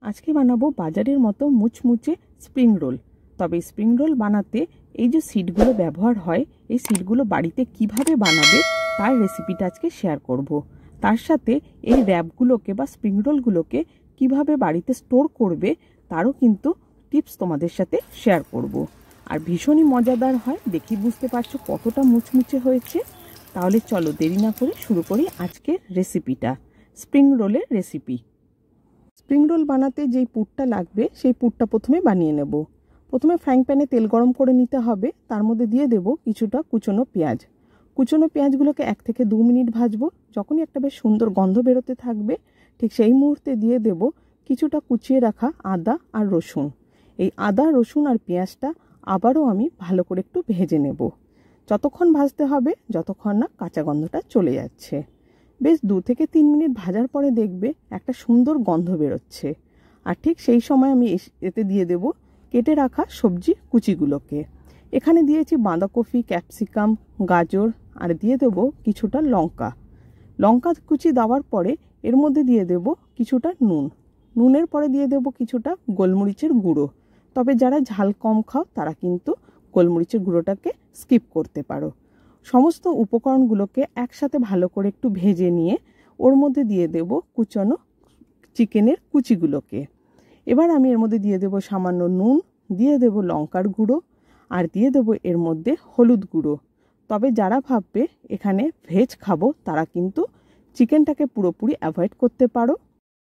আজকে বানাবো বাজারের মতো মুচমুচে স্প্রিং রোল। তবে স্প্রিং রোল বানাতে এই যে সিডগুলো ব্যবহার হয়, এই সিডগুলো বাড়িতে কিভাবে বানাবে তার রেসিপিটা আজকে শেয়ার করব। তার সাথে এই র্যাপগুলোকে বা স্প্রিং রোলগুলোকে কিভাবে বাড়িতে স্টোর করবে তারও কিন্তু টিপস তোমাদের সাথে শেয়ার করব। আর ভীষণই মজাদার হয়, দেখি বুঝতে পারছো কতটা মুচমুচে হয়েছে। তাহলে চলো দেরি না করে শুরু করি আজকের রেসিপিটা, স্প্রিং রোলের রেসিপি। স্প্রিং রোল বানাতে যেই পুরটা লাগবে সেই পুরটা প্রথমে বানিয়ে নেব। প্রথমে ফ্রাইং প্যানে তেল গরম করে নিতে হবে, তার মধ্যে দিয়ে দেব কিছুটা কুচনো পেঁয়াজ। কুচনো পেঁয়াজগুলোকে 1 থেকে 2 মিনিট ভাজবো। যখনই একটা বেশ সুন্দর গন্ধ বেরোতে থাকবে ঠিক সেই মুহূর্তে দিয়ে দেব কিছুটা কুচিয়ে রাখা আদা আর রসুন। এই আদা, রসুন আর পেঁয়াজটা আবারও আমি ভালো করে একটু ভেজে নেব। যতক্ষণ ভাজতে হবে যতক্ষণ না কাঁচা গন্ধটা চলে যাচ্ছে। বেশ 2 থেকে 3 মিনিট ভাজার পরে দেখবে একটা সুন্দর গন্ধ বেরোচ্ছে। আর ঠিক সেই সময় আমি এতে দিয়ে দেব কেটে রাখা সবজি কুচিগুলোকে। এখানে দিয়েছি বাঁধাকপি, ক্যাপসিকাম, গাজর আর দিয়ে দেব কিছুটা লঙ্কা। লঙ্কা কুচি দেওয়ার পরে এর মধ্যে দিয়ে দেব কিছুটা নুন। নুনের পরে দিয়ে দেব কিছুটা গোলমরিচের গুঁড়ো। তবে যারা ঝাল কম খাও তারা কিন্তু গোলমরিচের গুঁড়োটাকে স্কিপ করতে পারো। সমস্ত উপকরণগুলোকে একসাথে ভালো করে একটু ভেজে নিয়ে ওর মধ্যে দিয়ে দেব কুচনো চিকেনের কুচিগুলোকে। এবার আমি এর মধ্যে দিয়ে দেব সামান্য নুন, দিয়ে দেব লঙ্কার গুঁড়ো আর দিয়ে দেব এর মধ্যে হলুদ গুঁড়ো। তবে যারা ভাববে এখানে ভেজ খাবো তারা কিন্তু চিকেনটাকে পুরোপুরি অ্যাভয়েড করতে পারো।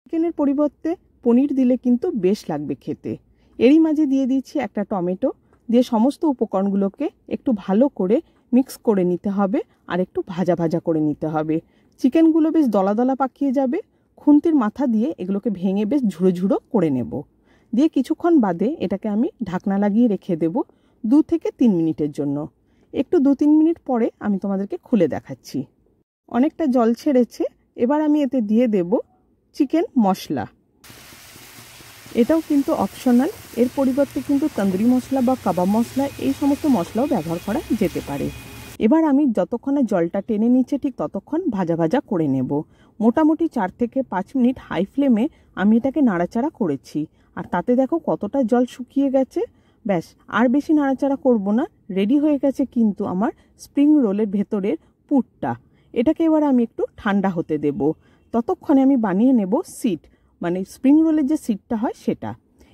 চিকেনের পরিবর্তে পনির দিলে কিন্তু বেশ লাগবে খেতে। এরই মাঝে দিয়ে দিচ্ছি একটা টমেটো। দিয়ে সমস্ত উপকরণগুলোকে একটু ভালো করে মিক্স করে নিতে হবে আর একটু ভাজা ভাজা করে নিতে হবে। চিকেনগুলো বেশ দলা দলা পাকিয়ে যাবে। খুন্তির মাথা দিয়ে এগুলোকে ভেঙে বেশ ঝুড়ো ঝুড়ো করে নেব। দিয়ে কিছুক্ষণ বাদে এটাকে আমি ঢাকনা লাগিয়ে রেখে দেব 2 থেকে 3 মিনিটের জন্য। একটু 2-3 মিনিট পরে আমি তোমাদেরকে খুলে দেখাচ্ছি। অনেকটা জল ছেড়েছে। এবার আমি এতে দিয়ে দেব চিকেন মশলা। এটাও কিন্তু অপশনাল, এর পরিবর্তে কিন্তু তন্দুরি মশলা বা কাবাব মশলা এই সমস্ত মশলাও ব্যবহার করা যেতে পারে। এবার আমি যতক্ষণে জলটা টেনে নিচ্ছে ঠিক ততক্ষণ ভাজা ভাজা করে নেব। মোটামুটি 4 থেকে 5 মিনিট হাই ফ্লেমে আমি এটাকে নাড়াচাড়া করেছি। আর তাতে দেখো কতটা জল শুকিয়ে গেছে। ব্যাস, আর বেশি নাড়াচাড়া করব না। রেডি হয়ে গেছে কিন্তু আমার স্প্রিং রোলের ভেতরের পুরটা। এটাকে এবার আমি একটু ঠান্ডা হতে দেব। ততক্ষণে আমি বানিয়ে নেব সিড, মানে স্প্রিং রোলের যে সিডটা হয় সেটা।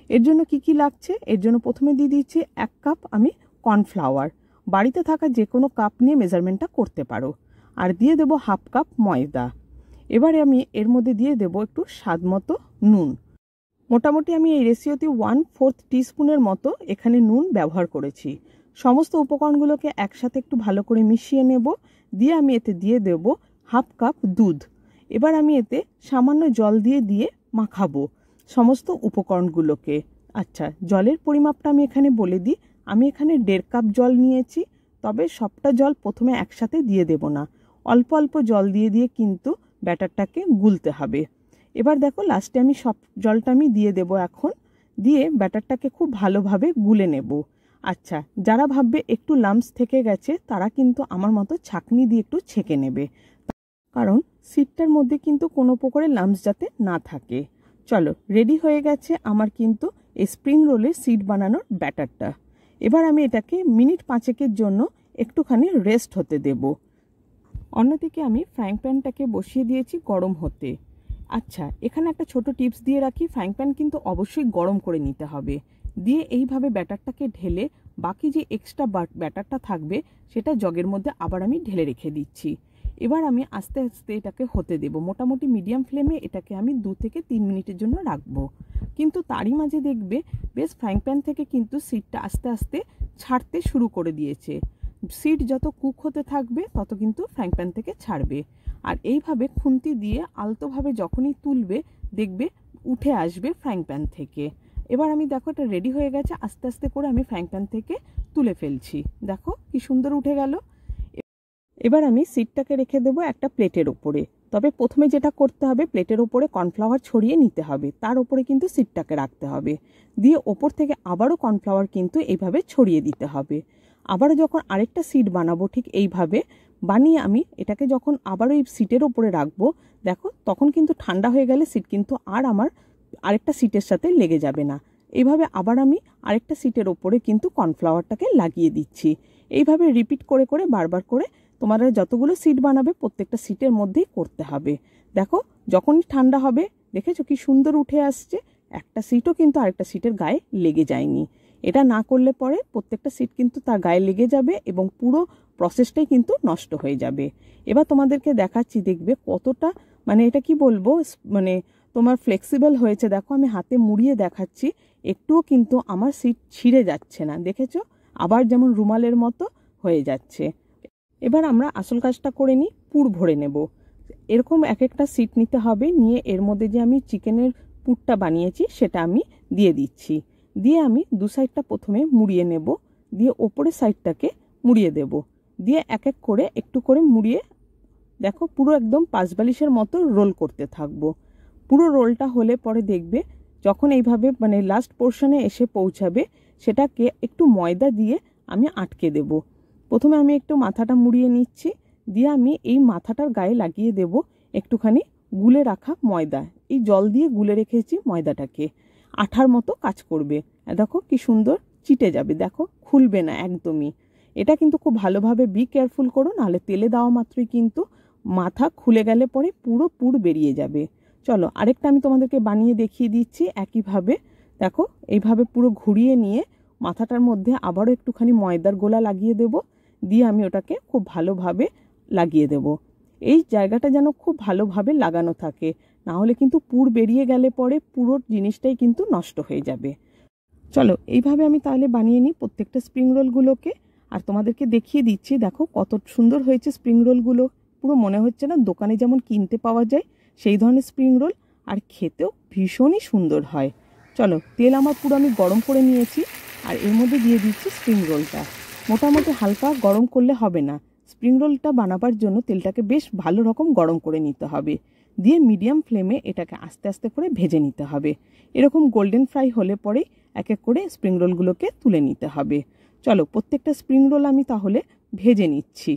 এর জন্য কি কি লাগছে, এর জন্য প্রথমে দিয়ে দিচ্ছি 1 কাপ আমি কর্নফ্লাওয়ার। বাড়িতে থাকা যে কোনো কাপ নিয়ে মেজারমেন্টটা করতে পারো। আর দিয়ে দেব 1/2 কাপ ময়দা। এবারে আমি এর মধ্যে দিয়ে দেব একটু স্বাদ মতো নুন। মোটামুটি আমি এই রেসিওতে 1/4 টিস্পুনের মতো এখানে নুন ব্যবহার করেছি। সমস্ত উপকরণগুলোকে একসাথে একটু ভালো করে মিশিয়ে নেব। দিয়ে আমি এতে দিয়ে দেব 1/2 কাপ দুধ। এবার আমি এতে সামান্য জল দিয়ে মাখাবো সমস্ত উপকরণগুলোকে। আচ্ছা, জলের পরিমাপটা আমি এখানে বলে দিই। আমি এখানে 1.5 কাপ জল নিয়েছি। তবে সবটা জল প্রথমে একসাথে দিয়ে দেব না, অল্প অল্প জল দিয়ে কিন্তু ব্যাটারটাকে গুলতে হবে। এবার দেখো লাস্টে আমি সব জলটা আমি দিয়ে দেব এখন। দিয়ে ব্যাটারটাকে খুব ভালোভাবে গুলে নেব। আচ্ছা, যারা ভাববে একটু লাম্পস থেকে গেছে তারা কিন্তু আমার মতো ছাঁকনি দিয়ে একটু ছেঁকে নেবে, কারণ সিডটার মধ্যে কিন্তু কোনো প্রকারের লাম্পস যাতে না থাকে। চলো, রেডি হয়ে গেছে আমার কিন্তু এই স্প্রিং রোলের সিড বানানোর ব্যাটারটা। এবার আমি এটাকে মিনিট 5 জন্য একটুখানি রেস্ট হতে দেব। অন্যদিকে আমি ফ্রাইং প্যানটাকে বসিয়ে দিয়েছি গরম হতে। আচ্ছা, এখানে একটা ছোট টিপস দিয়ে রাখি, ফ্রাইং প্যান কিন্তু অবশ্যই গরম করে নিতে হবে। দিয়ে এইভাবে ব্যাটারটাকে ঢেলে বাকি যে এক্সট্রা ব্যাটারটা থাকবে সেটা জগের মধ্যে আবার আমি ঢেলে রেখে দিচ্ছি। এবার আমি আস্তে আস্তে এটাকে হতে দেব। মোটামুটি মিডিয়াম ফ্লেমে এটাকে আমি 2 থেকে 3 মিনিটের জন্য রাখবো। কিন্তু তারই মাঝে দেখবে বেশ ফ্রাইং প্যান থেকে কিন্তু সিডটা আস্তে আস্তে ছাড়তে শুরু করে দিয়েছে। সিড যত কুক হতে থাকবে তত কিন্তু ফ্রাইং প্যান থেকে ছাড়বে। আর এইভাবে খুন্তি দিয়ে আলতোভাবে যখনই তুলবে দেখবে উঠে আসবে ফ্রাইং প্যান থেকে। এবার আমি দেখো এটা রেডি হয়ে গেছে। আস্তে আস্তে করে আমি ফ্রাইং প্যান থেকে তুলে ফেলছি। দেখো কি সুন্দর উঠে গেল। এবার আমি সিডটাকে রেখে দেবো একটা প্লেটের ওপরে। তবে প্রথমে যেটা করতে হবে, প্লেটের ওপরে কর্নফ্লাওয়ার ছড়িয়ে নিতে হবে, তার ওপরে কিন্তু সিডটাকে রাখতে হবে। দিয়ে ওপর থেকে আবারও কর্নফ্লাওয়ার কিন্তু এইভাবে ছড়িয়ে দিতে হবে। আবারও যখন আরেকটা সিড বানাবো ঠিক এইভাবে বানিয়ে আমি এটাকে যখন আবারও এই সিটের ওপরে রাখবো, দেখো তখন কিন্তু ঠান্ডা হয়ে গেলে সিড কিন্তু আর আমার আরেকটা সিটের সাথে লেগে যাবে না। এইভাবে আবার আমি আরেকটা সিটের ওপরে কিন্তু কর্নফ্লাওয়ারটাকে লাগিয়ে দিচ্ছি। এইভাবে রিপিট করে করে বারবার করে তোমরা যতগুলো সিট বানাবে প্রত্যেকটা সিটের মধ্যেই করতে হবে। দেখো যখনই ঠান্ডা হবে দেখেছো কি সুন্দর উঠে আসছে, একটা সিটও কিন্তু আরেকটা সিটের গায়ে লেগে যায়নি। এটা না করলে পরে প্রত্যেকটা সিট কিন্তু তার গায়ে লেগে যাবে এবং পুরো প্রসেসটাই কিন্তু নষ্ট হয়ে যাবে। এবার তোমাদেরকে দেখাচ্ছি, দেখবে কতটা মানে এটা কি বলবো মানে তোমার ফ্লেক্সিবল হয়েছে। দেখো আমি হাতে মুড়িয়ে দেখাচ্ছি, একটুও কিন্তু আমার সিট ছিঁড়ে যাচ্ছে না, দেখেছো? আবার যেমন রুমালের মতো হয়ে যাচ্ছে। এবার আমরা আসল কাজটা করে নিই, পুর ভরে নেব। এরকম এক একটা সিট নিতে হবে, নিয়ে এর মধ্যে যে আমি চিকেনের পুরটা বানিয়েছি সেটা আমি দিয়ে দিচ্ছি। দিয়ে আমি দু সাইডটা প্রথমে মুড়িয়ে নেব, দিয়ে ওপরের সাইডটাকে মুড়িয়ে দেব, দিয়ে এক এক করে একটু করে মুড়িয়ে দেখো পুরো একদম পাঁচবালিশের মতো রোল করতে থাকবো। পুরো রোলটা হলে পরে দেখবে যখন এইভাবে মানে লাস্ট পোর্শনে এসে পৌঁছাবে সেটাকে একটু ময়দা দিয়ে আমি আটকে দেব। প্রথমে আমি একটু মাথাটা মুড়িয়ে নিচ্ছি, দিয়ে আমি এই মাথাটার গায়ে লাগিয়ে দেব একটুখানি গুলে রাখা ময়দা। এই জল দিয়ে গুলে রেখেছি ময়দাটাকে, আঠার মতো কাজ করবে। দেখো কি সুন্দর চিটে যাবে, দেখো খুলবে না একদমই। এটা কিন্তু খুব ভালোভাবে বি কেয়ারফুল করো, নাহলে তেলে দেওয়া মাত্রই কিন্তু মাথা খুলে গেলে পরে পুরো পুর বেরিয়ে যাবে। চলো আরেকটা আমি তোমাদেরকে বানিয়ে দেখিয়ে দিচ্ছি একইভাবে। দেখো এইভাবে পুরো ঘুরিয়ে নিয়ে মাথাটার মধ্যে আবারও একটুখানি ময়দার গোলা লাগিয়ে দেব, দিয়ে আমি ওটাকে খুব ভালোভাবে লাগিয়ে দেব। এই জায়গাটা যেন খুব ভালোভাবে লাগানো থাকে, না হলে কিন্তু পুর বেরিয়ে গেলে পরে পুরো জিনিসটাই কিন্তু নষ্ট হয়ে যাবে। চলো এইভাবে আমি তাহলে বানিয়ে নিই প্রত্যেকটা স্প্রিং রোলগুলোকে, আর তোমাদেরকে দেখিয়ে দিচ্ছি। দেখো কত সুন্দর হয়েছে স্প্রিং রোলগুলো, পুরো মনে হচ্ছে না দোকানে যেমন কিনতে পাওয়া যায় সেই ধরনের স্প্রিং রোল, আর খেতেও ভীষণই সুন্দর হয়। চলো তেল আমার পুরো আমি গরম করে নিয়েছি, আর এর মধ্যে দিয়ে দিচ্ছি স্প্রিং রোলটা। মোটামুটি হালকা গরম করলে হবে না, স্প্রিং রোলটা বানাবার জন্য তেলটাকে বেশ ভালো রকম গরম করে নিতে হবে, দিয়ে মিডিয়াম ফ্লেমে এটাকে আস্তে আস্তে করে ভেজে নিতে হবে। এরকম গোল্ডেন ফ্রাই হলে পরেই এক এক করে স্প্রিং রোলগুলোকে তুলে নিতে হবে। চলো প্রত্যেকটা স্প্রিং রোল আমি তাহলে ভেজে নিচ্ছি।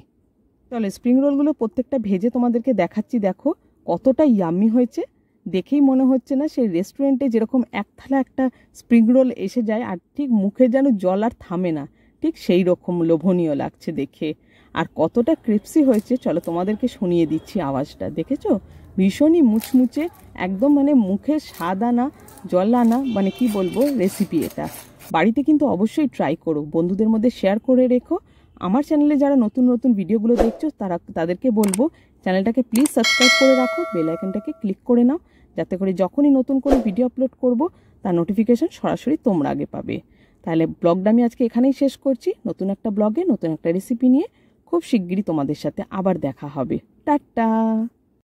চলো স্প্রিং রোলগুলো প্রত্যেকটা ভেজে তোমাদেরকে দেখাচ্ছি। দেখো কতটা ইয়াম্মি হয়েছে, দেখেই মনে হচ্ছে না সেই রেস্টুরেন্টে যেরকম এক থালা একটা স্প্রিং রোল এসে যায় আর ঠিক মুখে যেন জল আর থামে না, ঠিক সেই রকম লোভনীয় লাগছে দেখে। আর কতটা ক্রিপসি হয়েছে চলো তোমাদেরকে শুনিয়ে দিচ্ছি আওয়াজটা, দেখেছো? ভীষণই মুচমুচে, একদম মানে মুখে স্বাদ আনা জল আনা, মানে কি বলবো রেসিপি এটা। বাড়িতে কিন্তু অবশ্যই ট্রাই করো, বন্ধুদের মধ্যে শেয়ার করে রেখো। আমার চ্যানেলে যারা নতুন নতুন ভিডিওগুলো দেখছো তাদেরকে বলবো চ্যানেলটাকে প্লিজ সাবস্ক্রাইব করে রাখো, বেল আইকনটাকে ক্লিক করে নাও, যাতে করে যখনই নতুন কোনো ভিডিও আপলোড করব তার নোটিফিকেশন সরাসরি তোমরা আগে পাবে। তাহলে ব্লগটা আমি আজকে এখানেই শেষ করছি। নতুন একটা ব্লগে নতুন একটা রেসিপি নিয়ে খুব শিগগিরই তোমাদের সাথে আবার দেখা হবে। টাটা।